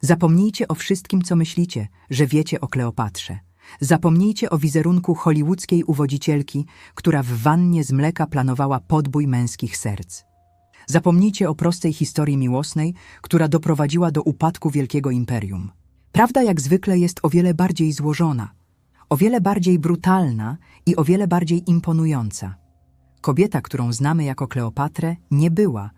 Zapomnijcie o wszystkim, co myślicie, że wiecie o Kleopatrze. Zapomnijcie o wizerunku hollywoodzkiej uwodzicielki, która w wannie z mleka planowała podbój męskich serc. Zapomnijcie o prostej historii miłosnej, która doprowadziła do upadku wielkiego imperium. Prawda jak zwykle jest o wiele bardziej złożona, o wiele bardziej brutalna i o wiele bardziej imponująca. Kobieta, którą znamy jako Kleopatrę, nie była,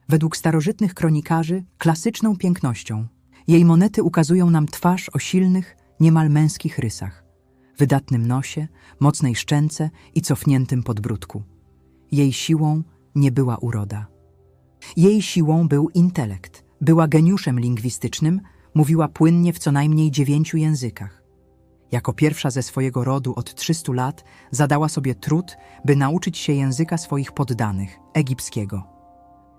według starożytnych kronikarzy, klasyczną pięknością. Jej monety ukazują nam twarz o silnych, niemal męskich rysach, wydatnym nosie, mocnej szczęce i cofniętym podbródku. Jej siłą nie była uroda. Jej siłą był intelekt. Była geniuszem lingwistycznym, mówiła płynnie w co najmniej 9 językach. Jako pierwsza ze swojego rodu od 300 lat zadała sobie trud, by nauczyć się języka swoich poddanych, egipskiego.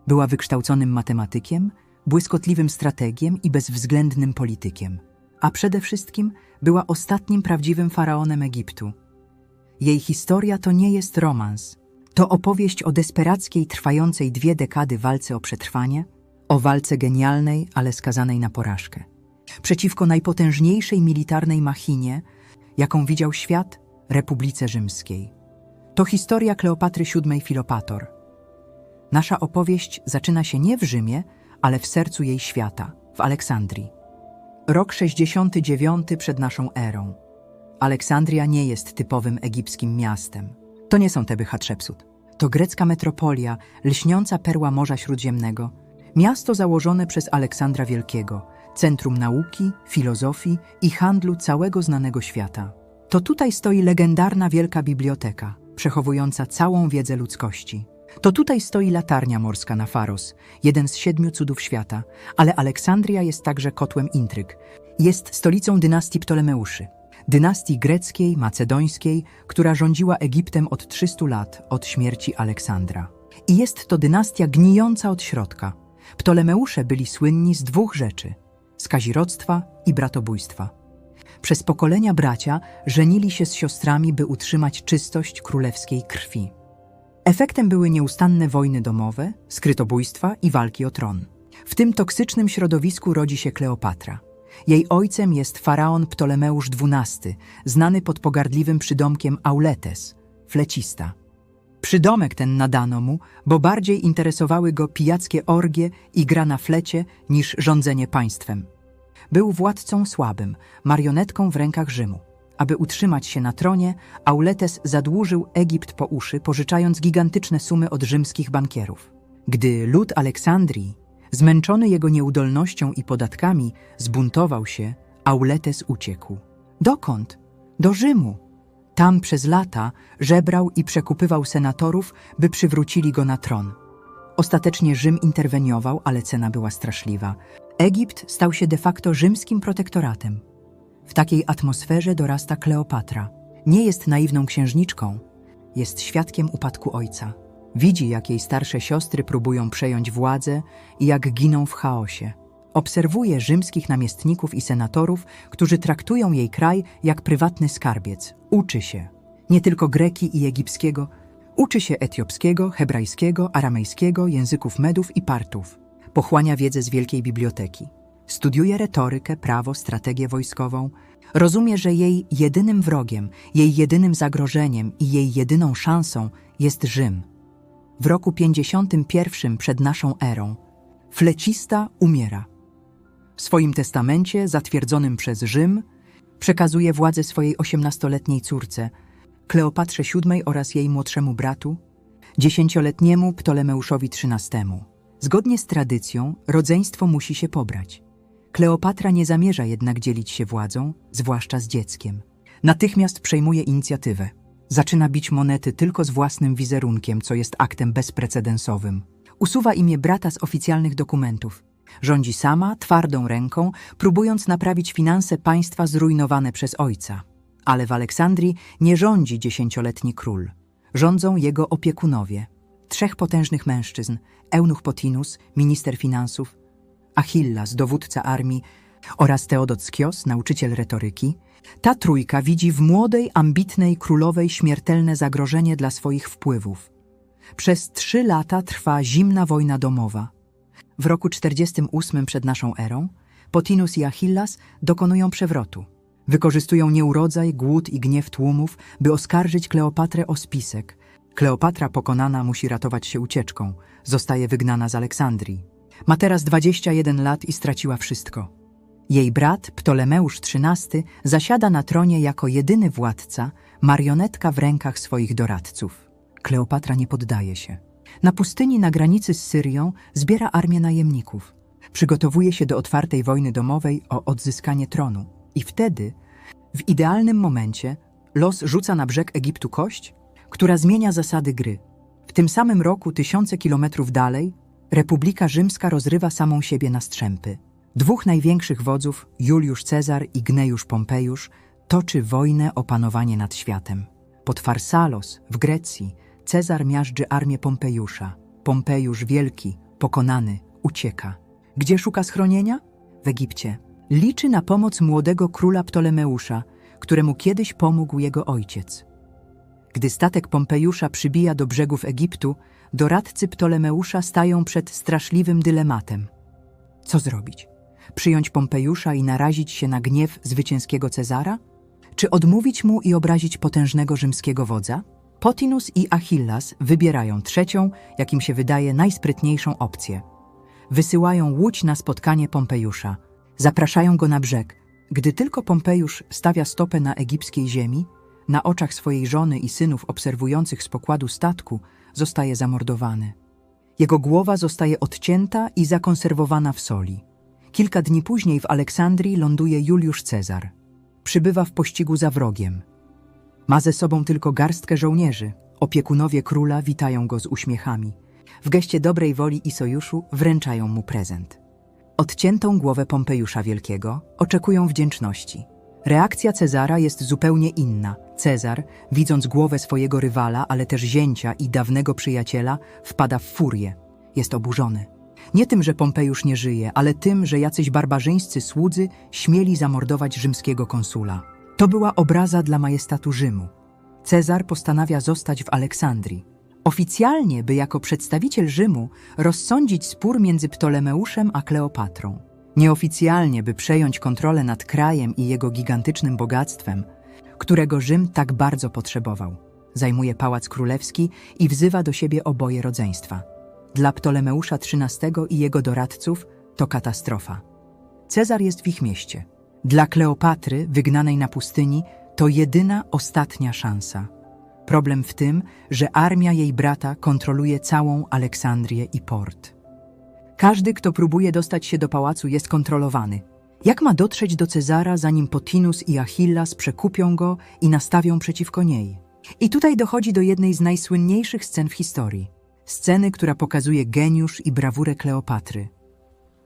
Była wykształconym matematykiem, błyskotliwym strategiem i bezwzględnym politykiem. A przede wszystkim była ostatnim prawdziwym faraonem Egiptu. Jej historia to nie jest romans. To opowieść o desperackiej, trwającej 2 dekady walce o przetrwanie, o walce genialnej, ale skazanej na porażkę. Przeciwko najpotężniejszej militarnej machinie, jaką widział świat, Republice Rzymskiej. To historia Kleopatry VII Filopator. Nasza opowieść zaczyna się nie w Rzymie, ale w sercu jej świata, w Aleksandrii. Rok 69 przed naszą erą. Aleksandria nie jest typowym egipskim miastem. To nie są Teby Hatszepsut. To grecka metropolia, lśniąca perła Morza Śródziemnego. Miasto założone przez Aleksandra Wielkiego, centrum nauki, filozofii i handlu całego znanego świata. To tutaj stoi legendarna Wielka Biblioteka, przechowująca całą wiedzę ludzkości. To tutaj stoi latarnia morska na Faros, jeden z 7 cudów świata, ale Aleksandria jest także kotłem intryg. Jest stolicą dynastii Ptolemeuszy, dynastii greckiej, macedońskiej, która rządziła Egiptem od 300 lat od śmierci Aleksandra. I jest to dynastia gnijąca od środka. Ptolemeusze byli słynni z 2 rzeczy: z kazirodztwa i bratobójstwa. Przez pokolenia bracia żenili się z siostrami, by utrzymać czystość królewskiej krwi. Efektem były nieustanne wojny domowe, skrytobójstwa i walki o tron. W tym toksycznym środowisku rodzi się Kleopatra. Jej ojcem jest faraon Ptolemeusz XII, znany pod pogardliwym przydomkiem Auletes, flecista. Przydomek ten nadano mu, bo bardziej interesowały go pijackie orgie i gra na flecie niż rządzenie państwem. Był władcą słabym, marionetką w rękach Rzymu. Aby utrzymać się na tronie, Auletes zadłużył Egipt po uszy, pożyczając gigantyczne sumy od rzymskich bankierów. Gdy lud Aleksandrii, zmęczony jego nieudolnością i podatkami, zbuntował się, Auletes uciekł. Dokąd? Do Rzymu. Tam przez lata żebrał i przekupywał senatorów, by przywrócili go na tron. Ostatecznie Rzym interweniował, ale cena była straszliwa. Egipt stał się de facto rzymskim protektoratem. W takiej atmosferze dorasta Kleopatra. Nie jest naiwną księżniczką, jest świadkiem upadku ojca. Widzi, jak jej starsze siostry próbują przejąć władzę i jak giną w chaosie. Obserwuje rzymskich namiestników i senatorów, którzy traktują jej kraj jak prywatny skarbiec. Uczy się nie tylko greki i egipskiego, uczy się etiopskiego, hebrajskiego, aramejskiego, języków Medów i Partów. Pochłania wiedzę z Wielkiej Biblioteki. Studiuje retorykę, prawo, strategię wojskową. Rozumie, że jej jedynym wrogiem, jej jedynym zagrożeniem i jej jedyną szansą jest Rzym. W roku 51 przed naszą erą flecista umiera. W swoim testamencie, zatwierdzonym przez Rzym, przekazuje władzę swojej 18-letniej córce, Kleopatrze VII oraz jej młodszemu bratu, 10-letniemu Ptolemeuszowi XIII. Zgodnie z tradycją, rodzeństwo musi się pobrać. Kleopatra nie zamierza jednak dzielić się władzą, zwłaszcza z dzieckiem. Natychmiast przejmuje inicjatywę. Zaczyna bić monety tylko z własnym wizerunkiem, co jest aktem bezprecedensowym. Usuwa imię brata z oficjalnych dokumentów. Rządzi sama, twardą ręką, próbując naprawić finanse państwa zrujnowane przez ojca. Ale w Aleksandrii nie rządzi 10-letni król. Rządzą jego opiekunowie. 3 potężnych mężczyzn: Eunuch Potinus, minister finansów, Achillas, dowódca armii, oraz Teodot Skios, nauczyciel retoryki. Ta trójka widzi w młodej, ambitnej królowej śmiertelne zagrożenie dla swoich wpływów. Przez 3 lata trwa zimna wojna domowa. W roku 48 przed naszą erą Pothinus i Achillas dokonują przewrotu. Wykorzystują nieurodzaj, głód i gniew tłumów, by oskarżyć Kleopatrę o spisek. Kleopatra pokonana musi ratować się ucieczką. Zostaje wygnana z Aleksandrii. Ma teraz 21 lat i straciła wszystko. Jej brat, Ptolemeusz XIII, zasiada na tronie jako jedyny władca, marionetka w rękach swoich doradców. Kleopatra nie poddaje się. Na pustyni na granicy z Syrią zbiera armię najemników. Przygotowuje się do otwartej wojny domowej o odzyskanie tronu. I wtedy, w idealnym momencie, los rzuca na brzeg Egiptu kość, która zmienia zasady gry. W tym samym roku, tysiące kilometrów dalej, Republika Rzymska rozrywa samą siebie na strzępy. Dwóch największych wodzów, Juliusz Cezar i Gnejusz Pompejusz, toczy wojnę o panowanie nad światem. Pod Farsalos, w Grecji, Cezar miażdży armię Pompejusza. Pompejusz Wielki, pokonany, ucieka. Gdzie szuka schronienia? W Egipcie. Liczy na pomoc młodego króla Ptolemeusza, któremu kiedyś pomógł jego ojciec. Gdy statek Pompejusza przybija do brzegów Egiptu, doradcy Ptolemeusza stają przed straszliwym dylematem. Co zrobić? Przyjąć Pompejusza i narazić się na gniew zwycięskiego Cezara? Czy odmówić mu i obrazić potężnego rzymskiego wodza? Pothinus i Achillas wybierają trzecią, jak im się wydaje, najsprytniejszą opcję. Wysyłają łódź na spotkanie Pompejusza. Zapraszają go na brzeg. Gdy tylko Pompejusz stawia stopę na egipskiej ziemi, na oczach swojej żony i synów obserwujących z pokładu statku, zostaje zamordowany. Jego głowa zostaje odcięta i zakonserwowana w soli. Kilka dni później w Aleksandrii ląduje Juliusz Cezar. Przybywa w pościgu za wrogiem. Ma ze sobą tylko garstkę żołnierzy. Opiekunowie króla witają go z uśmiechami. W geście dobrej woli i sojuszu wręczają mu prezent. Odciętą głowę Pompejusza Wielkiego oczekują wdzięczności. Reakcja Cezara jest zupełnie inna. Cezar, widząc głowę swojego rywala, ale też zięcia i dawnego przyjaciela, wpada w furię. Jest oburzony. Nie tym, że Pompejusz nie żyje, ale tym, że jacyś barbarzyńscy słudzy śmieli zamordować rzymskiego konsula. To była obraza dla majestatu Rzymu. Cezar postanawia zostać w Aleksandrii. Oficjalnie, by jako przedstawiciel Rzymu rozsądzić spór między Ptolemeuszem a Kleopatrą. Nieoficjalnie, by przejąć kontrolę nad krajem i jego gigantycznym bogactwem, którego Rzym tak bardzo potrzebował. Zajmuje pałac królewski i wzywa do siebie oboje rodzeństwa. Dla Ptolemeusza XIII i jego doradców to katastrofa. Cezar jest w ich mieście. Dla Kleopatry, wygnanej na pustyni, to jedyna, ostatnia szansa. Problem w tym, że armia jej brata kontroluje całą Aleksandrię i port. Każdy, kto próbuje dostać się do pałacu, jest kontrolowany. Jak ma dotrzeć do Cezara, zanim Pothinus i Achillas przekupią go i nastawią przeciwko niej? I tutaj dochodzi do jednej z najsłynniejszych scen w historii. Sceny, która pokazuje geniusz i brawurę Kleopatry.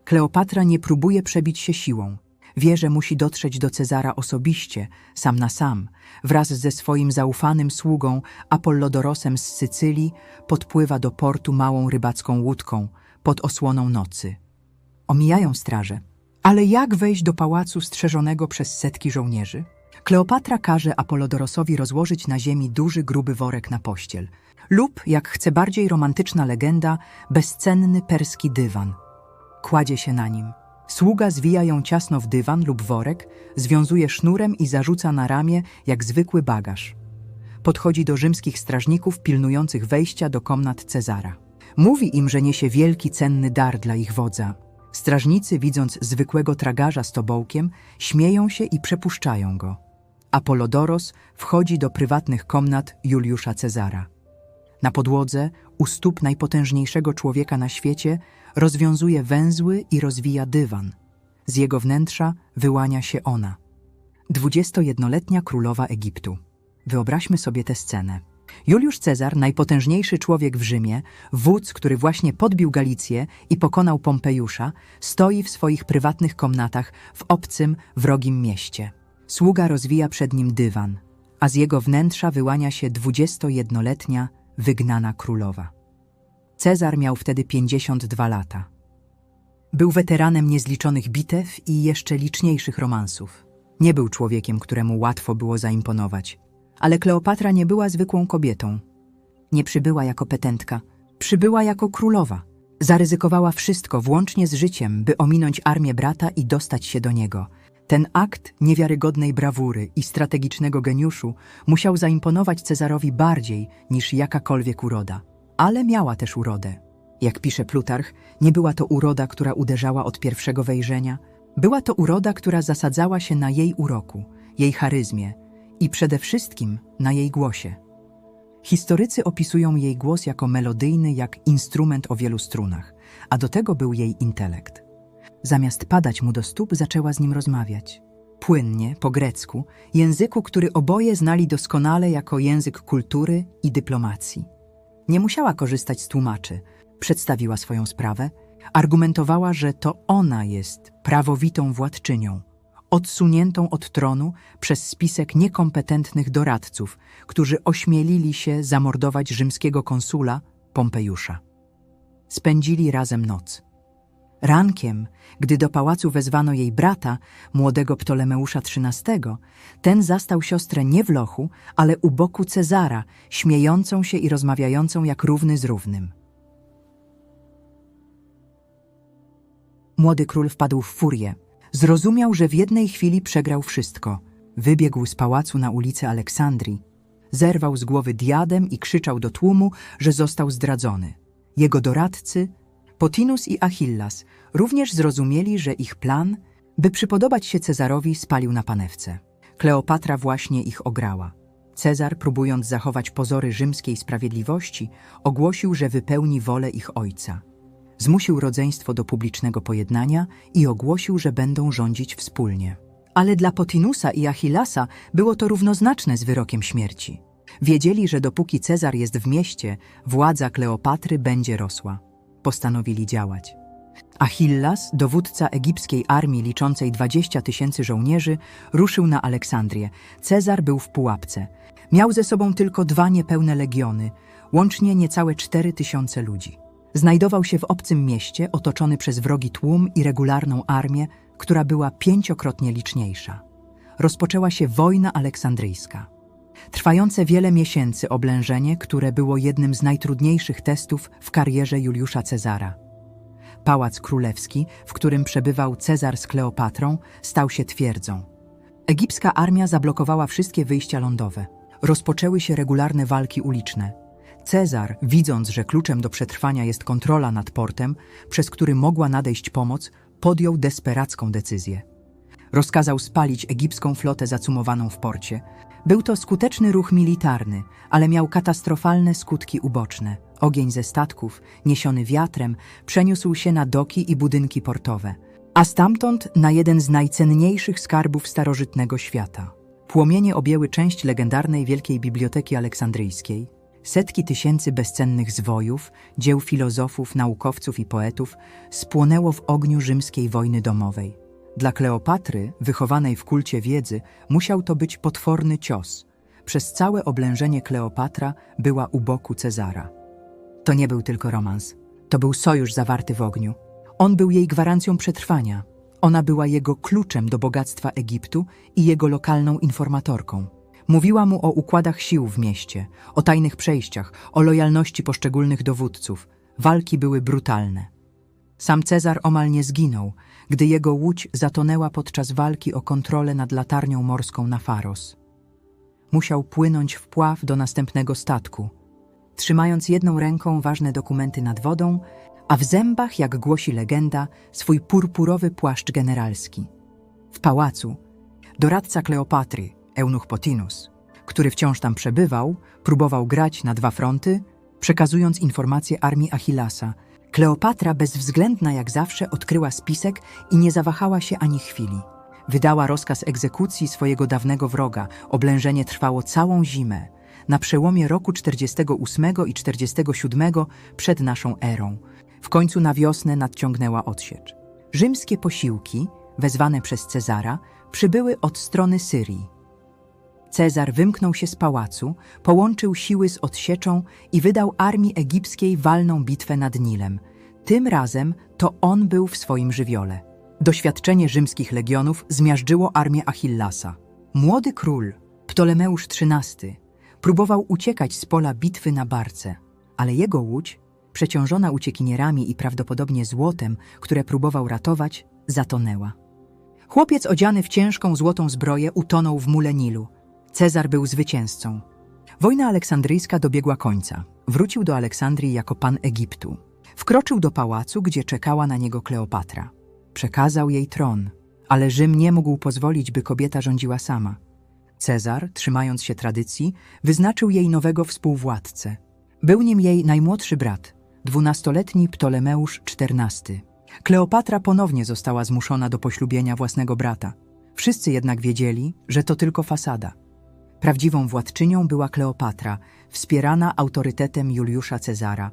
Kleopatra nie próbuje przebić się siłą. Wie, że musi dotrzeć do Cezara osobiście, sam na sam. Wraz ze swoim zaufanym sługą Apollodorosem z Sycylii podpływa do portu małą rybacką łódką pod osłoną nocy. Omijają straże. Ale jak wejść do pałacu strzeżonego przez setki żołnierzy? Kleopatra każe Apollodorosowi rozłożyć na ziemi duży, gruby worek na pościel. Lub, jak chce bardziej romantyczna legenda, bezcenny perski dywan. Kładzie się na nim. Sługa zwija ją ciasno w dywan lub worek, związuje sznurem i zarzuca na ramię jak zwykły bagaż. Podchodzi do rzymskich strażników pilnujących wejścia do komnat Cezara. Mówi im, że niesie wielki, cenny dar dla ich wodza. Strażnicy, widząc zwykłego tragarza z tobołkiem, śmieją się i przepuszczają go. Apollodoros wchodzi do prywatnych komnat Juliusza Cezara. Na podłodze, u stóp najpotężniejszego człowieka na świecie, rozwiązuje węzły i rozwija dywan. Z jego wnętrza wyłania się ona. 21-letnia królowa Egiptu. Wyobraźmy sobie tę scenę. Juliusz Cezar, najpotężniejszy człowiek w Rzymie, wódz, który właśnie podbił Galicję i pokonał Pompejusza, stoi w swoich prywatnych komnatach w obcym, wrogim mieście. Sługa rozwija przed nim dywan, a z jego wnętrza wyłania się 21-letnia, wygnana królowa. Cezar miał wtedy 52 lata. Był weteranem niezliczonych bitew i jeszcze liczniejszych romansów. Nie był człowiekiem, któremu łatwo było zaimponować. Ale Kleopatra nie była zwykłą kobietą. Nie przybyła jako petentka, przybyła jako królowa. Zaryzykowała wszystko, włącznie z życiem, by ominąć armię brata i dostać się do niego. Ten akt niewiarygodnej brawury i strategicznego geniuszu musiał zaimponować Cezarowi bardziej niż jakakolwiek uroda. Ale miała też urodę. Jak pisze Plutarch, nie była to uroda, która uderzała od pierwszego wejrzenia. Była to uroda, która zasadzała się na jej uroku, jej charyzmie i przede wszystkim na jej głosie. Historycy opisują jej głos jako melodyjny, jak instrument o wielu strunach, a do tego był jej intelekt. Zamiast padać mu do stóp, zaczęła z nim rozmawiać. Płynnie, po grecku, języku, który oboje znali doskonale jako język kultury i dyplomacji. Nie musiała korzystać z tłumaczy. Przedstawiła swoją sprawę, argumentowała, że to ona jest prawowitą władczynią, odsuniętą od tronu przez spisek niekompetentnych doradców, którzy ośmielili się zamordować rzymskiego konsula Pompejusza. Spędzili razem noc. Rankiem, gdy do pałacu wezwano jej brata, młodego Ptolemeusza XIII, ten zastał siostrę nie w lochu, ale u boku Cezara, śmiejącą się i rozmawiającą jak równy z równym. Młody król wpadł w furię. Zrozumiał, że w jednej chwili przegrał wszystko. Wybiegł z pałacu na ulicę Aleksandrii. Zerwał z głowy diadem i krzyczał do tłumu, że został zdradzony. Jego doradcy, Potinus i Achillas, również zrozumieli, że ich plan, by przypodobać się Cezarowi, spalił na panewce. Kleopatra właśnie ich ograła. Cezar, próbując zachować pozory rzymskiej sprawiedliwości, ogłosił, że wypełni wolę ich ojca. Zmusił rodzeństwo do publicznego pojednania i ogłosił, że będą rządzić wspólnie. Ale dla Potinusa i Achillasa było to równoznaczne z wyrokiem śmierci. Wiedzieli, że dopóki Cezar jest w mieście, władza Kleopatry będzie rosła. Postanowili działać. Achillas, dowódca egipskiej armii liczącej 20 000 żołnierzy, ruszył na Aleksandrię. Cezar był w pułapce. Miał ze sobą tylko 2 niepełne legiony, łącznie niecałe 4 000 ludzi. Znajdował się w obcym mieście, otoczony przez wrogi tłum i regularną armię, która była 5-krotnie liczniejsza. Rozpoczęła się wojna aleksandryjska. Trwające wiele miesięcy oblężenie, które było jednym z najtrudniejszych testów w karierze Juliusza Cezara. Pałac Królewski, w którym przebywał Cezar z Kleopatrą, stał się twierdzą. Egipska armia zablokowała wszystkie wyjścia lądowe. Rozpoczęły się regularne walki uliczne. Cezar, widząc, że kluczem do przetrwania jest kontrola nad portem, przez który mogła nadejść pomoc, podjął desperacką decyzję. Rozkazał spalić egipską flotę zacumowaną w porcie. Był to skuteczny ruch militarny, ale miał katastrofalne skutki uboczne. Ogień ze statków, niesiony wiatrem, przeniósł się na doki i budynki portowe, a stamtąd na jeden z najcenniejszych skarbów starożytnego świata. Płomienie objęły część legendarnej Wielkiej Biblioteki Aleksandryjskiej. Setki tysięcy bezcennych zwojów, dzieł filozofów, naukowców i poetów spłonęło w ogniu rzymskiej wojny domowej. Dla Kleopatry, wychowanej w kulcie wiedzy, musiał to być potworny cios. Przez całe oblężenie Kleopatra była u boku Cezara. To nie był tylko romans. To był sojusz zawarty w ogniu. On był jej gwarancją przetrwania. Ona była jego kluczem do bogactwa Egiptu i jego lokalną informatorką. Mówiła mu o układach sił w mieście, o tajnych przejściach, o lojalności poszczególnych dowódców. Walki były brutalne. Sam Cezar omal nie zginął, gdy jego łódź zatonęła podczas walki o kontrolę nad latarnią morską na Faros. Musiał płynąć w pław do następnego statku, trzymając jedną ręką ważne dokumenty nad wodą, a w zębach, jak głosi legenda, swój purpurowy płaszcz generalski. W pałacu doradca Kleopatry, eunuch Potinus, który wciąż tam przebywał, próbował grać na 2 fronty, przekazując informacje armii Achillasa. Kleopatra, bezwzględna jak zawsze, odkryła spisek i nie zawahała się ani chwili. Wydała rozkaz egzekucji swojego dawnego wroga. Oblężenie trwało całą zimę, na przełomie roku 48 i 47 przed naszą erą. W końcu na wiosnę nadciągnęła odsiecz. Rzymskie posiłki, wezwane przez Cezara, przybyły od strony Syrii. Cezar wymknął się z pałacu, połączył siły z odsieczą i wydał armii egipskiej walną bitwę nad Nilem. Tym razem to on był w swoim żywiole. Doświadczenie rzymskich legionów zmiażdżyło armię Achillasa. Młody król, Ptolemeusz XIII, próbował uciekać z pola bitwy na barce, ale jego łódź, przeciążona uciekinierami i prawdopodobnie złotem, które próbował ratować, zatonęła. Chłopiec odziany w ciężką złotą zbroję utonął w mule Nilu. Cezar był zwycięzcą. Wojna aleksandryjska dobiegła końca. Wrócił do Aleksandrii jako pan Egiptu. Wkroczył do pałacu, gdzie czekała na niego Kleopatra. Przekazał jej tron, ale Rzym nie mógł pozwolić, by kobieta rządziła sama. Cezar, trzymając się tradycji, wyznaczył jej nowego współwładcę. Był nim jej najmłodszy brat, 12-letni Ptolemeusz XIV. Kleopatra ponownie została zmuszona do poślubienia własnego brata. Wszyscy jednak wiedzieli, że to tylko fasada. Prawdziwą władczynią była Kleopatra, wspierana autorytetem Juliusza Cezara.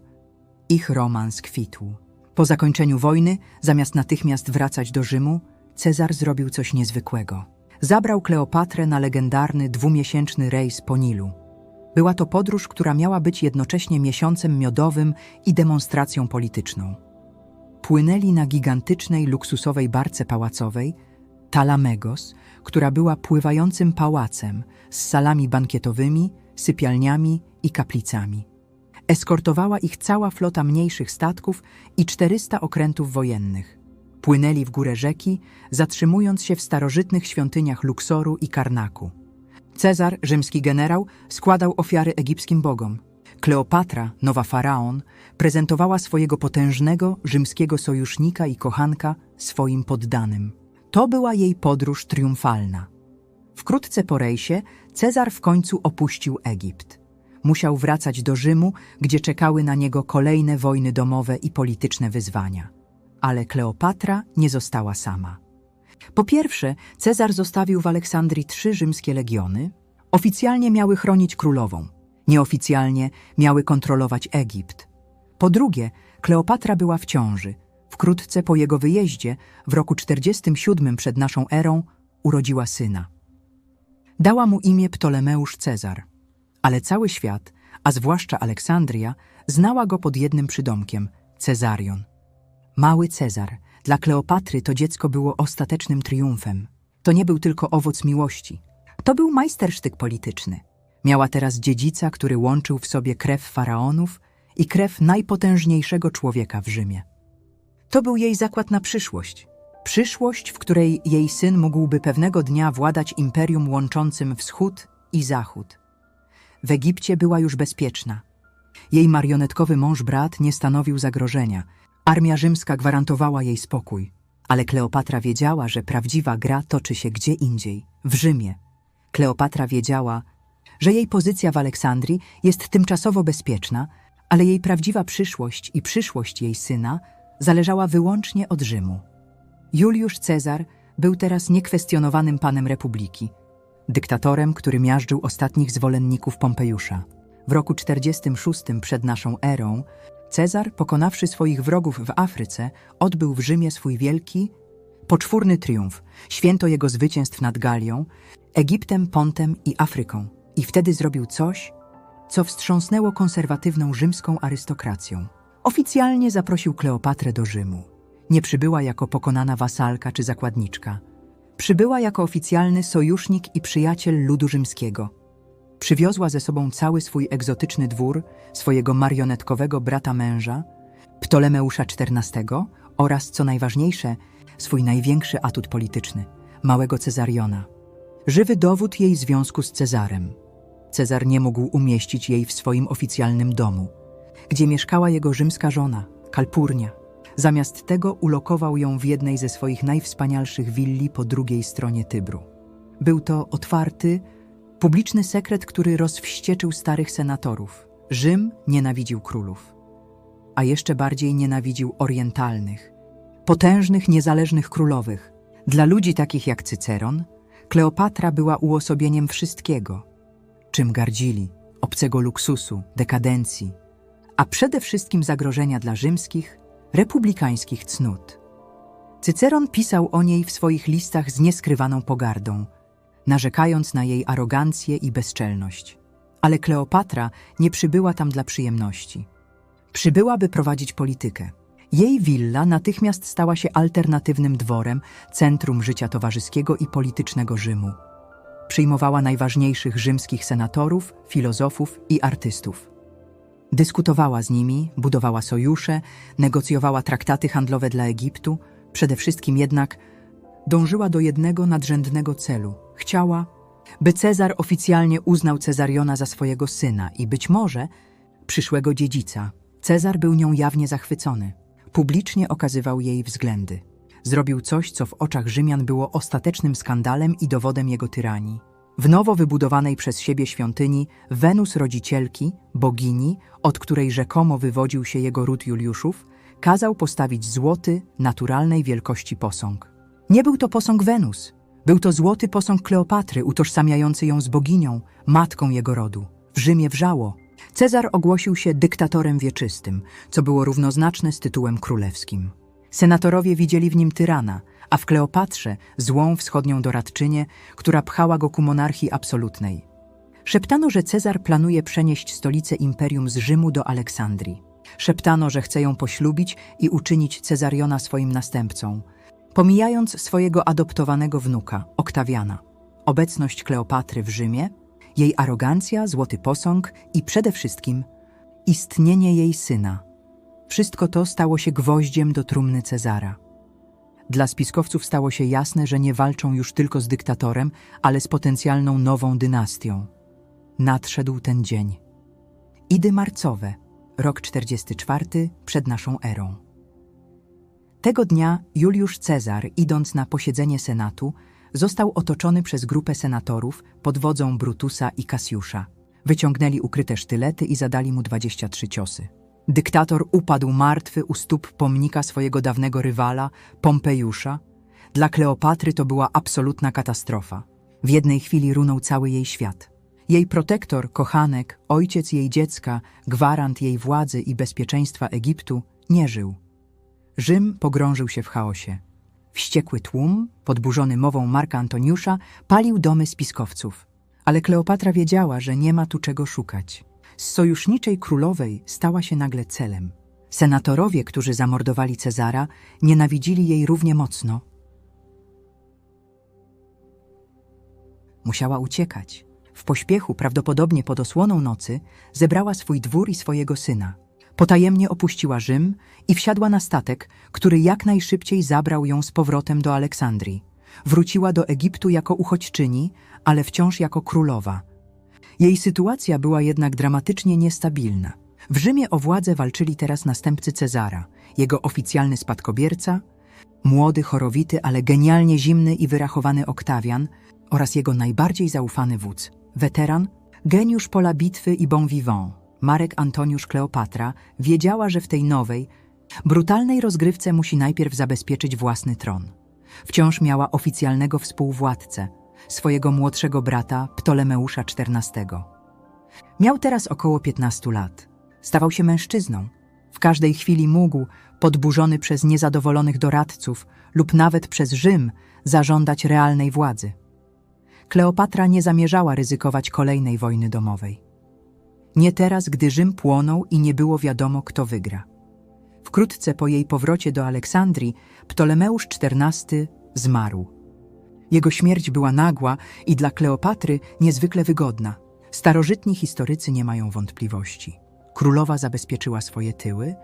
Ich romans kwitł. Po zakończeniu wojny, zamiast natychmiast wracać do Rzymu, Cezar zrobił coś niezwykłego. Zabrał Kleopatrę na legendarny 2-miesięczny rejs po Nilu. Była to podróż, która miała być jednocześnie miesiącem miodowym i demonstracją polityczną. Płynęli na gigantycznej, luksusowej barce pałacowej, Talamegos, która była pływającym pałacem z salami bankietowymi, sypialniami i kaplicami. Eskortowała ich cała flota mniejszych statków i 400 okrętów wojennych. Płynęli w górę rzeki, zatrzymując się w starożytnych świątyniach Luksoru i Karnaku. Cezar, rzymski generał, składał ofiary egipskim bogom. Kleopatra, nowa faraon, prezentowała swojego potężnego, rzymskiego sojusznika i kochanka swoim poddanym. To była jej podróż triumfalna. Wkrótce po rejsie Cezar w końcu opuścił Egipt. Musiał wracać do Rzymu, gdzie czekały na niego kolejne wojny domowe i polityczne wyzwania. Ale Kleopatra nie została sama. Po pierwsze, Cezar zostawił w Aleksandrii 3 rzymskie legiony. Oficjalnie miały chronić królową. Nieoficjalnie miały kontrolować Egipt. Po drugie, Kleopatra była w ciąży. Wkrótce po jego wyjeździe, w roku 47 przed naszą erą, urodziła syna. Dała mu imię Ptolemeusz Cezar. Ale cały świat, a zwłaszcza Aleksandria, znała go pod jednym przydomkiem – Cezarion. Mały Cezar. Dla Kleopatry to dziecko było ostatecznym triumfem. To nie był tylko owoc miłości. To był majstersztyk polityczny. Miała teraz dziedzica, który łączył w sobie krew faraonów i krew najpotężniejszego człowieka w Rzymie. To był jej zakład na przyszłość. Przyszłość, w której jej syn mógłby pewnego dnia władać imperium łączącym wschód i zachód. W Egipcie była już bezpieczna. Jej marionetkowy mąż-brat nie stanowił zagrożenia. Armia rzymska gwarantowała jej spokój. Ale Kleopatra wiedziała, że prawdziwa gra toczy się gdzie indziej, w Rzymie. Kleopatra wiedziała, że jej pozycja w Aleksandrii jest tymczasowo bezpieczna, ale jej prawdziwa przyszłość i przyszłość jej syna zależała wyłącznie od Rzymu. Juliusz Cezar był teraz niekwestionowanym panem republiki, dyktatorem, który miażdżył ostatnich zwolenników Pompejusza. W roku 46 przed naszą erą Cezar, pokonawszy swoich wrogów w Afryce, odbył w Rzymie swój wielki, poczwórny triumf, święto jego zwycięstw nad Galią, Egiptem, Pontem i Afryką. I wtedy zrobił coś, co wstrząsnęło konserwatywną rzymską arystokracją. Oficjalnie zaprosił Kleopatrę do Rzymu. Nie przybyła jako pokonana wasalka czy zakładniczka. Przybyła jako oficjalny sojusznik i przyjaciel ludu rzymskiego. Przywiozła ze sobą cały swój egzotyczny dwór, swojego marionetkowego brata męża, Ptolemeusza XIV oraz, co najważniejsze, swój największy atut polityczny, małego Cezariona. Żywy dowód jej związku z Cezarem. Cezar nie mógł umieścić jej w swoim oficjalnym domu, gdzie mieszkała jego rzymska żona, Kalpurnia. Zamiast tego ulokował ją w jednej ze swoich najwspanialszych willi po drugiej stronie Tybru. Był to otwarty, publiczny sekret, który rozwścieczył starych senatorów. Rzym nienawidził królów, a jeszcze bardziej nienawidził orientalnych, potężnych, niezależnych królowych. Dla ludzi takich jak Cyceron, Kleopatra była uosobieniem wszystkiego, czym gardzili, obcego luksusu, dekadencji, a przede wszystkim zagrożenia dla rzymskich, republikańskich cnót. Cyceron pisał o niej w swoich listach z nieskrywaną pogardą, narzekając na jej arogancję i bezczelność. Ale Kleopatra nie przybyła tam dla przyjemności. Przybyła, by prowadzić politykę. Jej willa natychmiast stała się alternatywnym dworem, centrum życia towarzyskiego i politycznego Rzymu. Przyjmowała najważniejszych rzymskich senatorów, filozofów i artystów. Dyskutowała z nimi, budowała sojusze, negocjowała traktaty handlowe dla Egiptu, przede wszystkim jednak dążyła do jednego nadrzędnego celu. Chciała, by Cezar oficjalnie uznał Cezariona za swojego syna i być może przyszłego dziedzica. Cezar był nią jawnie zachwycony. Publicznie okazywał jej względy. Zrobił coś, co w oczach Rzymian było ostatecznym skandalem i dowodem jego tyranii. W nowo wybudowanej przez siebie świątyni Wenus rodzicielki, bogini, od której rzekomo wywodził się jego ród Juliuszów, kazał postawić złoty, naturalnej wielkości posąg. Nie był to posąg Wenus. Był to złoty posąg Kleopatry, utożsamiający ją z boginią, matką jego rodu. W Rzymie wrzało. Cezar ogłosił się dyktatorem wieczystym, co było równoznaczne z tytułem królewskim. Senatorowie widzieli w nim tyrana, a w Kleopatrze złą wschodnią doradczynię, która pchała go ku monarchii absolutnej. Szeptano, że Cezar planuje przenieść stolicę imperium z Rzymu do Aleksandrii. Szeptano, że chce ją poślubić i uczynić Cezariona swoim następcą, pomijając swojego adoptowanego wnuka, Oktawiana. Obecność Kleopatry w Rzymie, jej arogancja, złoty posąg i przede wszystkim istnienie jej syna. Wszystko to stało się gwoździem do trumny Cezara. Dla spiskowców stało się jasne, że nie walczą już tylko z dyktatorem, ale z potencjalną nową dynastią. Nadszedł ten dzień. Idy marcowe, rok 44 przed naszą erą. Tego dnia Juliusz Cezar, idąc na posiedzenie Senatu, został otoczony przez grupę senatorów pod wodzą Brutusa i Cassiusza. Wyciągnęli ukryte sztylety i zadali mu 23 ciosy. Dyktator upadł martwy u stóp pomnika swojego dawnego rywala, Pompejusza. Dla Kleopatry to była absolutna katastrofa. W jednej chwili runął cały jej świat. Jej protektor, kochanek, ojciec jej dziecka, gwarant jej władzy i bezpieczeństwa Egiptu, nie żył. Rzym pogrążył się w chaosie. Wściekły tłum, podburzony mową Marka Antoniusza, palił domy spiskowców. Ale Kleopatra wiedziała, że nie ma tu czego szukać. Z sojuszniczej królowej stała się nagle celem. Senatorowie, którzy zamordowali Cezara, nienawidzili jej równie mocno. Musiała uciekać. W pośpiechu, prawdopodobnie pod osłoną nocy, zebrała swój dwór i swojego syna. Potajemnie opuściła Rzym i wsiadła na statek, który jak najszybciej zabrał ją z powrotem do Aleksandrii. Wróciła do Egiptu jako uchodźczyni, ale wciąż jako królowa. Jej sytuacja była jednak dramatycznie niestabilna. W Rzymie o władzę walczyli teraz następcy Cezara, jego oficjalny spadkobierca, młody, chorowity, ale genialnie zimny i wyrachowany Oktawian oraz jego najbardziej zaufany wódz, weteran, geniusz pola bitwy i bon vivant, Marek Antoniusz Kleopatra, wiedziała, że w tej nowej, brutalnej rozgrywce musi najpierw zabezpieczyć własny tron. Wciąż miała oficjalnego współwładcę, swojego młodszego brata Ptolemeusza XIV. Miał teraz około 15 lat. Stawał się mężczyzną. W każdej chwili mógł, podburzony przez niezadowolonych doradców lub nawet przez Rzym, zażądać realnej władzy. Kleopatra nie zamierzała ryzykować kolejnej wojny domowej. Nie teraz, gdy Rzym płonął i nie było wiadomo, kto wygra. Wkrótce po jej powrocie do Aleksandrii Ptolemeusz XIV zmarł. Jego śmierć była nagła i dla Kleopatry niezwykle wygodna. Starożytni historycy nie mają wątpliwości. Królowa zabezpieczyła swoje tyły,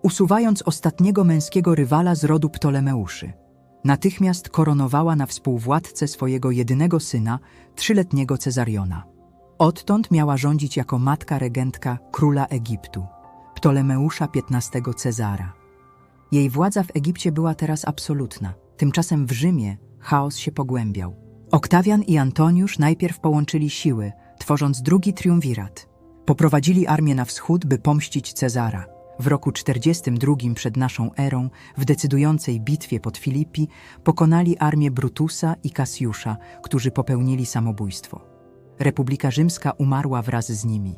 usuwając ostatniego męskiego rywala z rodu Ptolemeuszy. Natychmiast koronowała na współwładcę swojego jedynego syna, 3-letniego Cezariona. Odtąd miała rządzić jako matka regentka króla Egiptu, Ptolemeusza XV Cezara. Jej władza w Egipcie była teraz absolutna. Tymczasem w Rzymie chaos się pogłębiał. Oktawian i Antoniusz najpierw połączyli siły, tworząc drugi triumvirat. Poprowadzili armię na wschód, by pomścić Cezara. W roku 42 przed naszą erą, w decydującej bitwie pod Filipi, pokonali armię Brutusa i Cassiusza, którzy popełnili samobójstwo. Republika Rzymska umarła wraz z nimi.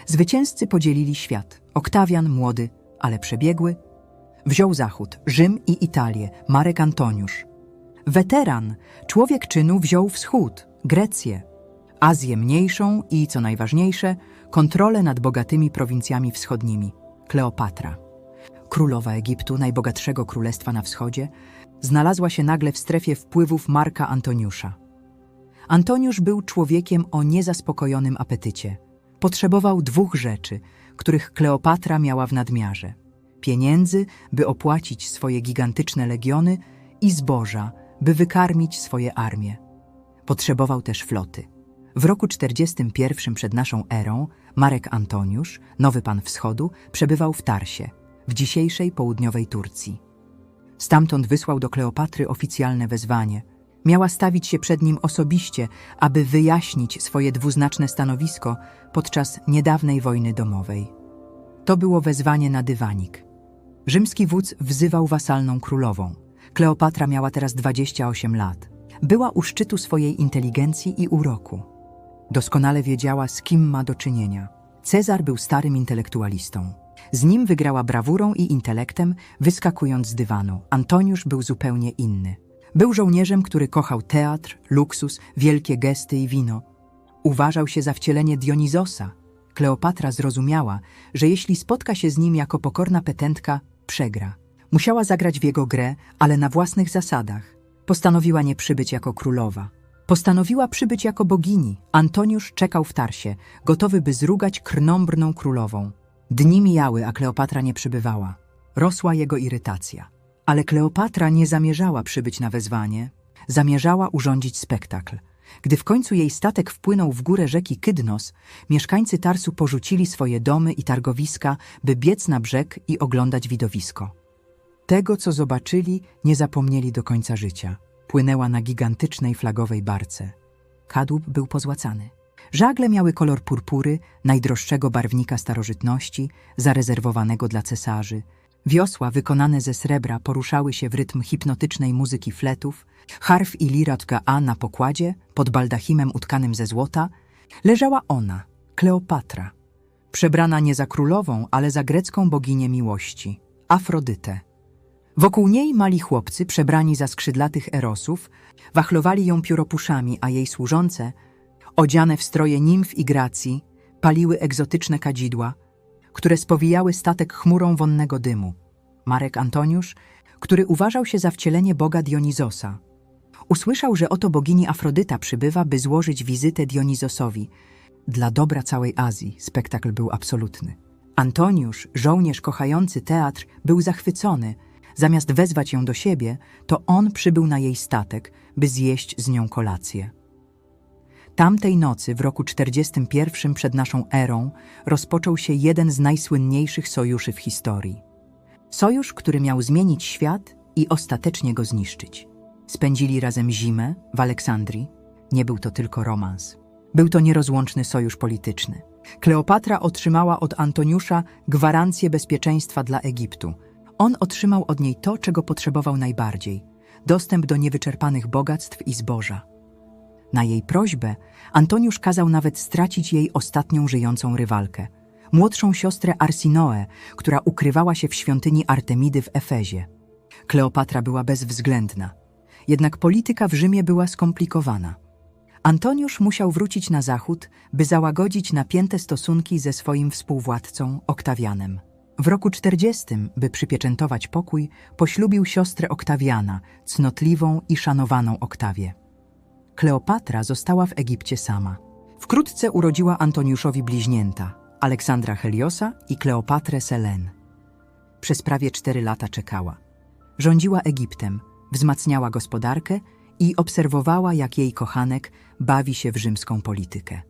Zwycięzcy podzielili świat. Oktawian, młody, ale przebiegły, wziął Zachód, Rzym i Italię, Marek Antoniusz. Weteran, człowiek czynu, wziął wschód, Grecję, Azję mniejszą i, co najważniejsze, kontrolę nad bogatymi prowincjami wschodnimi, Kleopatra. Królowa Egiptu, najbogatszego królestwa na wschodzie, znalazła się nagle w strefie wpływów Marka Antoniusza. Antoniusz był człowiekiem o niezaspokojonym apetycie. Potrzebował dwóch rzeczy, których Kleopatra miała w nadmiarze. Pieniędzy, by opłacić swoje gigantyczne legiony i zboża, by wykarmić swoje armie. Potrzebował też floty. W roku 41 przed naszą erą Marek Antoniusz, nowy pan wschodu, przebywał w Tarsie, w dzisiejszej południowej Turcji. Stamtąd wysłał do Kleopatry oficjalne wezwanie. Miała stawić się przed nim osobiście, aby wyjaśnić swoje dwuznaczne stanowisko podczas niedawnej wojny domowej. To było wezwanie na dywanik. Rzymski wódz wzywał wasalną królową. Kleopatra miała teraz 28 lat. Była u szczytu swojej inteligencji i uroku. Doskonale wiedziała, z kim ma do czynienia. Cezar był starym intelektualistą. Z nim wygrała brawurą i intelektem, wyskakując z dywanu. Antoniusz był zupełnie inny. Był żołnierzem, który kochał teatr, luksus, wielkie gesty i wino. Uważał się za wcielenie Dionizosa. Kleopatra zrozumiała, że jeśli spotka się z nim jako pokorna petentka, przegra. Musiała zagrać w jego grę, ale na własnych zasadach. Postanowiła nie przybyć jako królowa. Postanowiła przybyć jako bogini. Antoniusz czekał w Tarsie, gotowy by zrugać krnąbrną królową. Dni mijały, a Kleopatra nie przybywała. Rosła jego irytacja. Ale Kleopatra nie zamierzała przybyć na wezwanie. Zamierzała urządzić spektakl. Gdy w końcu jej statek wpłynął w górę rzeki Kydnos, mieszkańcy Tarsu porzucili swoje domy i targowiska, by biec na brzeg i oglądać widowisko. Tego, co zobaczyli, nie zapomnieli do końca życia. Płynęła na gigantycznej flagowej barce. Kadłub był pozłacany. Żagle miały kolor purpury, najdroższego barwnika starożytności, zarezerwowanego dla cesarzy. Wiosła wykonane ze srebra poruszały się w rytm hipnotycznej muzyki fletów. Harf i lira Tgaa na pokładzie, pod baldachimem utkanym ze złota, leżała ona, Kleopatra, przebrana nie za królową, ale za grecką boginię miłości, Afrodytę. Wokół niej mali chłopcy, przebrani za skrzydlatych erosów, wachlowali ją pióropuszami, a jej służące, odziane w stroje nimf i gracji, paliły egzotyczne kadzidła, które spowijały statek chmurą wonnego dymu. Marek Antoniusz, który uważał się za wcielenie boga Dionizosa, usłyszał, że oto bogini Afrodyta przybywa, by złożyć wizytę Dionizosowi. Dla dobra całej Azji spektakl był absolutny. Antoniusz, żołnierz kochający teatr, był zachwycony. Zamiast wezwać ją do siebie, to on przybył na jej statek, by zjeść z nią kolację. Tamtej nocy, w roku 41 przed naszą erą, rozpoczął się jeden z najsłynniejszych sojuszy w historii. Sojusz, który miał zmienić świat i ostatecznie go zniszczyć. Spędzili razem zimę w Aleksandrii. Nie był to tylko romans. Był to nierozłączny sojusz polityczny. Kleopatra otrzymała od Antoniusza gwarancję bezpieczeństwa dla Egiptu. On otrzymał od niej to, czego potrzebował najbardziej – dostęp do niewyczerpanych bogactw i zboża. Na jej prośbę Antoniusz kazał nawet stracić jej ostatnią żyjącą rywalkę, młodszą siostrę Arsinoe, która ukrywała się w świątyni Artemidy w Efezie. Kleopatra była bezwzględna, jednak polityka w Rzymie była skomplikowana. Antoniusz musiał wrócić na zachód, by załagodzić napięte stosunki ze swoim współwładcą Oktawianem. W roku 40, by przypieczętować pokój, poślubił siostrę Oktawiana, cnotliwą i szanowaną Oktawię. Kleopatra została w Egipcie sama. Wkrótce urodziła Antoniuszowi bliźnięta, Aleksandra Heliosa i Kleopatrę Selen. Przez prawie 4 lata czekała. Rządziła Egiptem, wzmacniała gospodarkę i obserwowała, jak jej kochanek bawi się w rzymską politykę.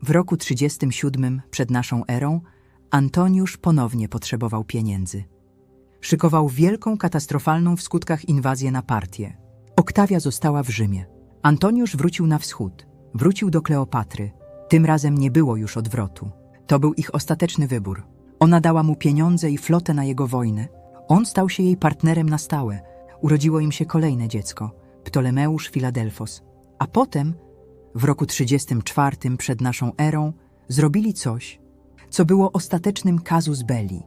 W roku 37 przed naszą erą Antoniusz ponownie potrzebował pieniędzy. Szykował wielką, katastrofalną w skutkach inwazję na Partię. Oktawia została w Rzymie. Antoniusz wrócił na wschód. Wrócił do Kleopatry. Tym razem nie było już odwrotu. To był ich ostateczny wybór. Ona dała mu pieniądze i flotę na jego wojny. On stał się jej partnerem na stałe. Urodziło im się kolejne dziecko, Ptolemeusz Filadelfos. A potem, w roku 34 przed naszą erą, zrobili coś, co było ostatecznym casus belli.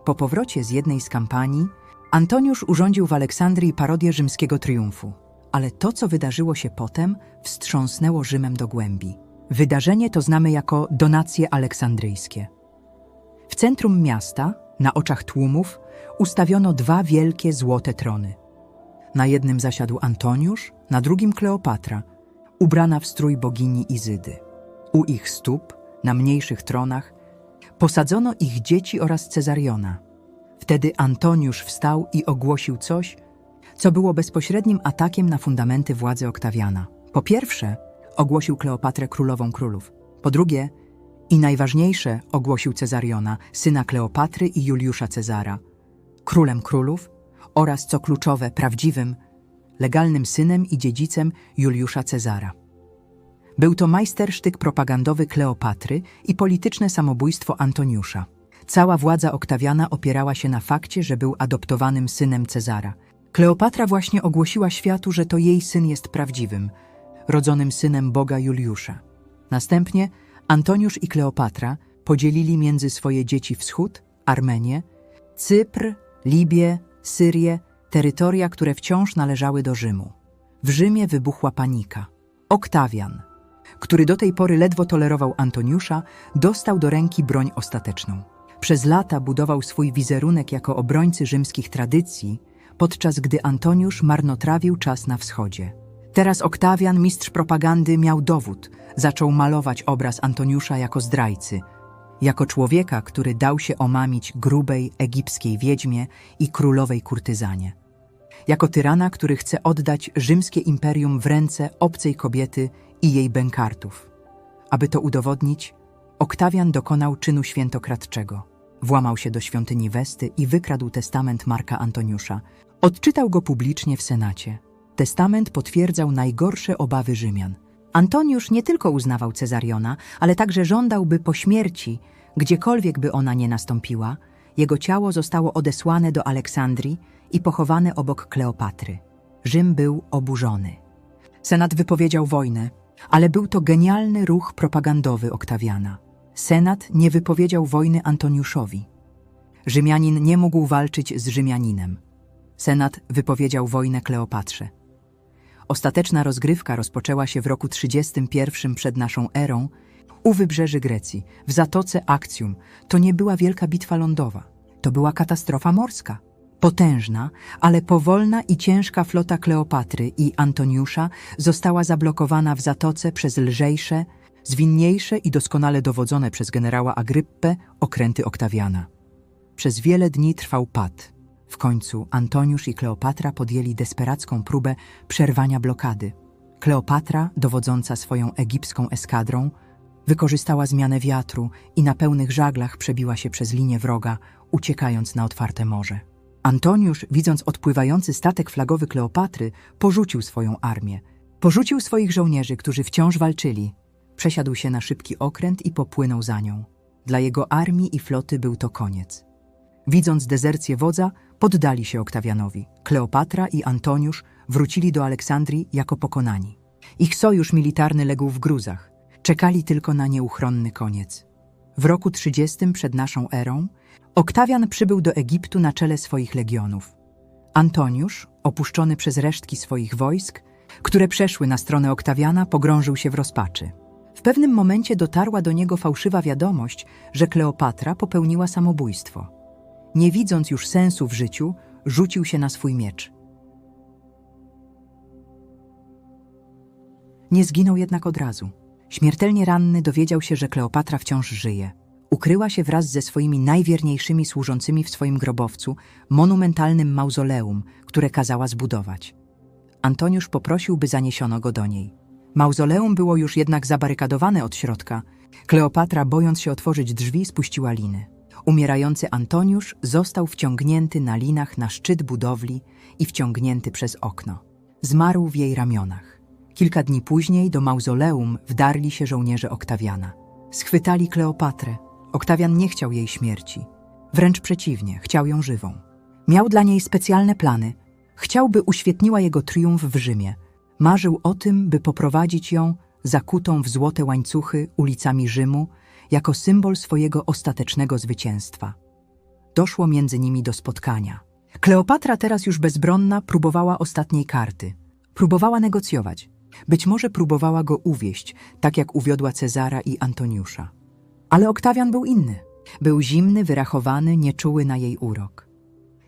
Po powrocie z jednej z kampanii, Antoniusz urządził w Aleksandrii parodię rzymskiego triumfu. Ale to, co wydarzyło się potem, wstrząsnęło Rzymem do głębi. Wydarzenie to znamy jako donacje aleksandryjskie. W centrum miasta, na oczach tłumów, ustawiono 2 wielkie złote trony. Na jednym zasiadł Antoniusz, na drugim Kleopatra, ubrana w strój bogini Izydy. U ich stóp, na mniejszych tronach, Posadzono ich dzieci oraz Cezariona. Wtedy Antoniusz wstał i ogłosił coś, co było bezpośrednim atakiem na fundamenty władzy Oktawiana. Po pierwsze, ogłosił Kleopatrę królową królów. Po drugie, i najważniejsze, ogłosił Cezariona, syna Kleopatry i Juliusza Cezara, królem królów oraz, co kluczowe, prawdziwym, legalnym synem i dziedzicem Juliusza Cezara. Był to majstersztyk propagandowy Kleopatry i polityczne samobójstwo Antoniusza. Cała władza Oktawiana opierała się na fakcie, że był adoptowanym synem Cezara. Kleopatra właśnie ogłosiła światu, że to jej syn jest prawdziwym, rodzonym synem Boga Juliusza. Następnie Antoniusz i Kleopatra podzielili między swoje dzieci wschód, Armenię, Cypr, Libię, Syrię, terytoria, które wciąż należały do Rzymu. W Rzymie wybuchła panika. Oktawian, który do tej pory ledwo tolerował Antoniusza, dostał do ręki broń ostateczną. Przez lata budował swój wizerunek jako obrońcy rzymskich tradycji, podczas gdy Antoniusz marnotrawił czas na wschodzie. Teraz Oktawian, mistrz propagandy, miał dowód. Zaczął malować obraz Antoniusza jako zdrajcy, jako człowieka, który dał się omamić grubej egipskiej wiedźmie i królowej kurtyzanie. Jako tyrana, który chce oddać rzymskie imperium w ręce obcej kobiety i jej bękartów. Aby to udowodnić, Oktawian dokonał czynu świętokradczego. Włamał się do świątyni Westy i wykradł testament Marka Antoniusza. Odczytał go publicznie w Senacie. Testament potwierdzał najgorsze obawy Rzymian. Antoniusz nie tylko uznawał Cezariona, ale także żądał, by po śmierci, gdziekolwiek by ona nie nastąpiła, jego ciało zostało odesłane do Aleksandrii i pochowane obok Kleopatry. Rzym był oburzony. Senat wypowiedział wojnę, ale był to genialny ruch propagandowy Oktawiana. Senat nie wypowiedział wojny Antoniuszowi. Rzymianin nie mógł walczyć z Rzymianinem. Senat wypowiedział wojnę Kleopatrze. Ostateczna rozgrywka rozpoczęła się w roku 31 przed naszą erą u wybrzeży Grecji, w zatoce Actium. To nie była wielka bitwa lądowa, to była katastrofa morska. Potężna, ale powolna i ciężka flota Kleopatry i Antoniusza została zablokowana w zatoce przez lżejsze, zwinniejsze i doskonale dowodzone przez generała Agryppę okręty Oktawiana. Przez wiele dni trwał pad. W końcu Antoniusz i Kleopatra podjęli desperacką próbę przerwania blokady. Kleopatra, dowodząca swoją egipską eskadrą, wykorzystała zmianę wiatru i na pełnych żaglach przebiła się przez linię wroga, uciekając na otwarte morze. Antoniusz, widząc odpływający statek flagowy Kleopatry, porzucił swoją armię. Porzucił swoich żołnierzy, którzy wciąż walczyli. Przesiadł się na szybki okręt i popłynął za nią. Dla jego armii i floty był to koniec. Widząc dezercję wodza, poddali się Oktawianowi. Kleopatra i Antoniusz wrócili do Aleksandrii jako pokonani. Ich sojusz militarny legł w gruzach. Czekali tylko na nieuchronny koniec. W roku 30 przed naszą erą Oktawian przybył do Egiptu na czele swoich legionów. Antoniusz, opuszczony przez resztki swoich wojsk, które przeszły na stronę Oktawiana, pogrążył się w rozpaczy. W pewnym momencie dotarła do niego fałszywa wiadomość, że Kleopatra popełniła samobójstwo. Nie widząc już sensu w życiu, rzucił się na swój miecz. Nie zginął jednak od razu. Śmiertelnie ranny dowiedział się, że Kleopatra wciąż żyje. Ukryła się wraz ze swoimi najwierniejszymi służącymi w swoim grobowcu, monumentalnym mauzoleum, które kazała zbudować. Antoniusz poprosił, by zaniesiono go do niej. Mauzoleum było już jednak zabarykadowane od środka. Kleopatra, bojąc się otworzyć drzwi, spuściła liny. Umierający Antoniusz został wciągnięty na linach na szczyt budowli i wciągnięty przez okno. Zmarł w jej ramionach. Kilka dni później do mauzoleum wdarli się żołnierze Oktawiana. Schwytali Kleopatrę. Oktawian nie chciał jej śmierci. Wręcz przeciwnie, chciał ją żywą. Miał dla niej specjalne plany. Chciał, by uświetniła jego triumf w Rzymie. Marzył o tym, by poprowadzić ją, zakutą w złote łańcuchy, ulicami Rzymu, jako symbol swojego ostatecznego zwycięstwa. Doszło między nimi do spotkania. Kleopatra, teraz już bezbronna, próbowała ostatniej karty. Próbowała negocjować. Być może próbowała go uwieść, tak jak uwiodła Cezara i Antoniusza. Ale Oktawian był inny. Był zimny, wyrachowany, nieczuły na jej urok.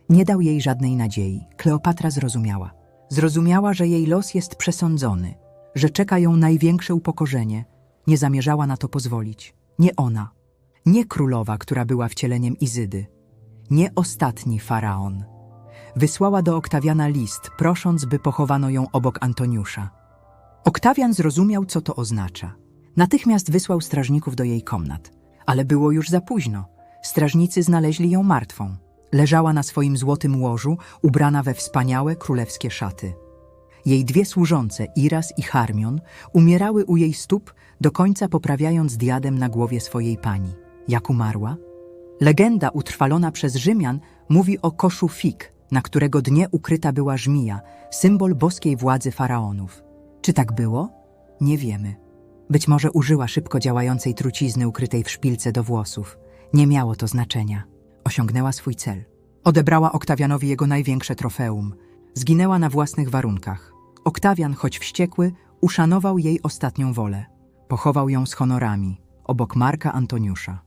Nie dał jej żadnej nadziei. Kleopatra zrozumiała. Zrozumiała, że jej los jest przesądzony, że czeka ją największe upokorzenie. Nie zamierzała na to pozwolić. Nie ona. Nie królowa, która była wcieleniem Izydy. Nie ostatni faraon. Wysłała do Oktawiana list, prosząc, by pochowano ją obok Antoniusza. Oktawian zrozumiał, co to oznacza. Natychmiast wysłał strażników do jej komnat. Ale było już za późno. Strażnicy znaleźli ją martwą. Leżała na swoim złotym łożu, ubrana we wspaniałe królewskie szaty. Jej dwie służące, Iras i Charmion, umierały u jej stóp, do końca poprawiając diadem na głowie swojej pani. Jak umarła? Legenda utrwalona przez Rzymian mówi o koszu fig, na którego dnie ukryta była żmija, symbol boskiej władzy faraonów. Czy tak było? Nie wiemy. Być może użyła szybko działającej trucizny ukrytej w szpilce do włosów. Nie miało to znaczenia. Osiągnęła swój cel. Odebrała Oktawianowi jego największe trofeum. Zginęła na własnych warunkach. Oktawian, choć wściekły, uszanował jej ostatnią wolę. Pochował ją z honorami, obok Marka Antoniusza.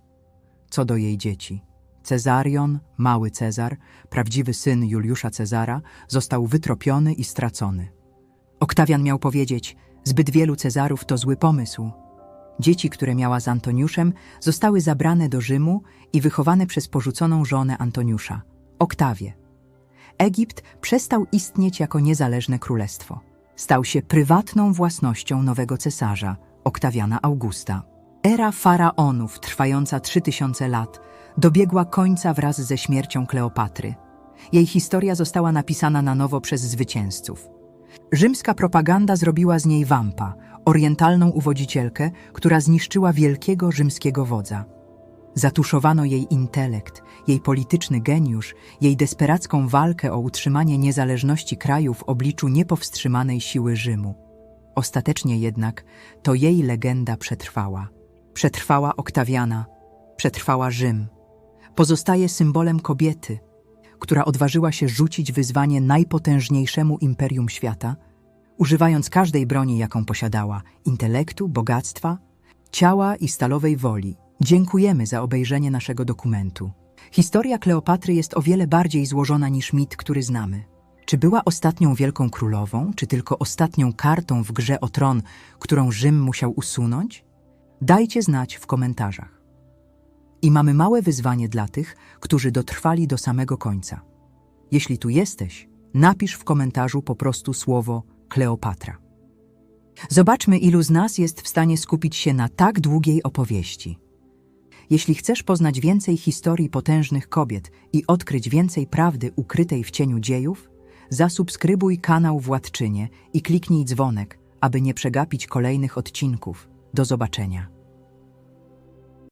Co do jej dzieci. Cezarion, mały Cezar, prawdziwy syn Juliusza Cezara, został wytropiony i stracony. Oktawian miał powiedzieć: zbyt wielu Cezarów to zły pomysł. Dzieci, które miała z Antoniuszem, zostały zabrane do Rzymu i wychowane przez porzuconą żonę Antoniusza, Oktawię. Egipt przestał istnieć jako niezależne królestwo. Stał się prywatną własnością nowego cesarza, Oktawiana Augusta. Era faraonów, trwająca 3000 lat, dobiegła końca wraz ze śmiercią Kleopatry. Jej historia została napisana na nowo przez zwycięzców. Rzymska propaganda zrobiła z niej wampa, orientalną uwodzicielkę, która zniszczyła wielkiego rzymskiego wodza. Zatuszowano jej intelekt, jej polityczny geniusz, jej desperacką walkę o utrzymanie niezależności kraju w obliczu niepowstrzymanej siły Rzymu. Ostatecznie jednak to jej legenda przetrwała. Przetrwała Oktawiana, przetrwała Rzym. Pozostaje symbolem kobiety, która odważyła się rzucić wyzwanie najpotężniejszemu imperium świata, używając każdej broni, jaką posiadała, intelektu, bogactwa, ciała i stalowej woli. Dziękujemy za obejrzenie naszego dokumentu. Historia Kleopatry jest o wiele bardziej złożona niż mit, który znamy. Czy była ostatnią wielką królową, czy tylko ostatnią kartą w grze o tron, którą Rzym musiał usunąć? Dajcie znać w komentarzach. I mamy małe wyzwanie dla tych, którzy dotrwali do samego końca. Jeśli tu jesteś, napisz w komentarzu po prostu słowo Kleopatra. Zobaczmy, ilu z nas jest w stanie skupić się na tak długiej opowieści. Jeśli chcesz poznać więcej historii potężnych kobiet i odkryć więcej prawdy ukrytej w cieniu dziejów, zasubskrybuj kanał Władczynie i kliknij dzwonek, aby nie przegapić kolejnych odcinków. Do zobaczenia.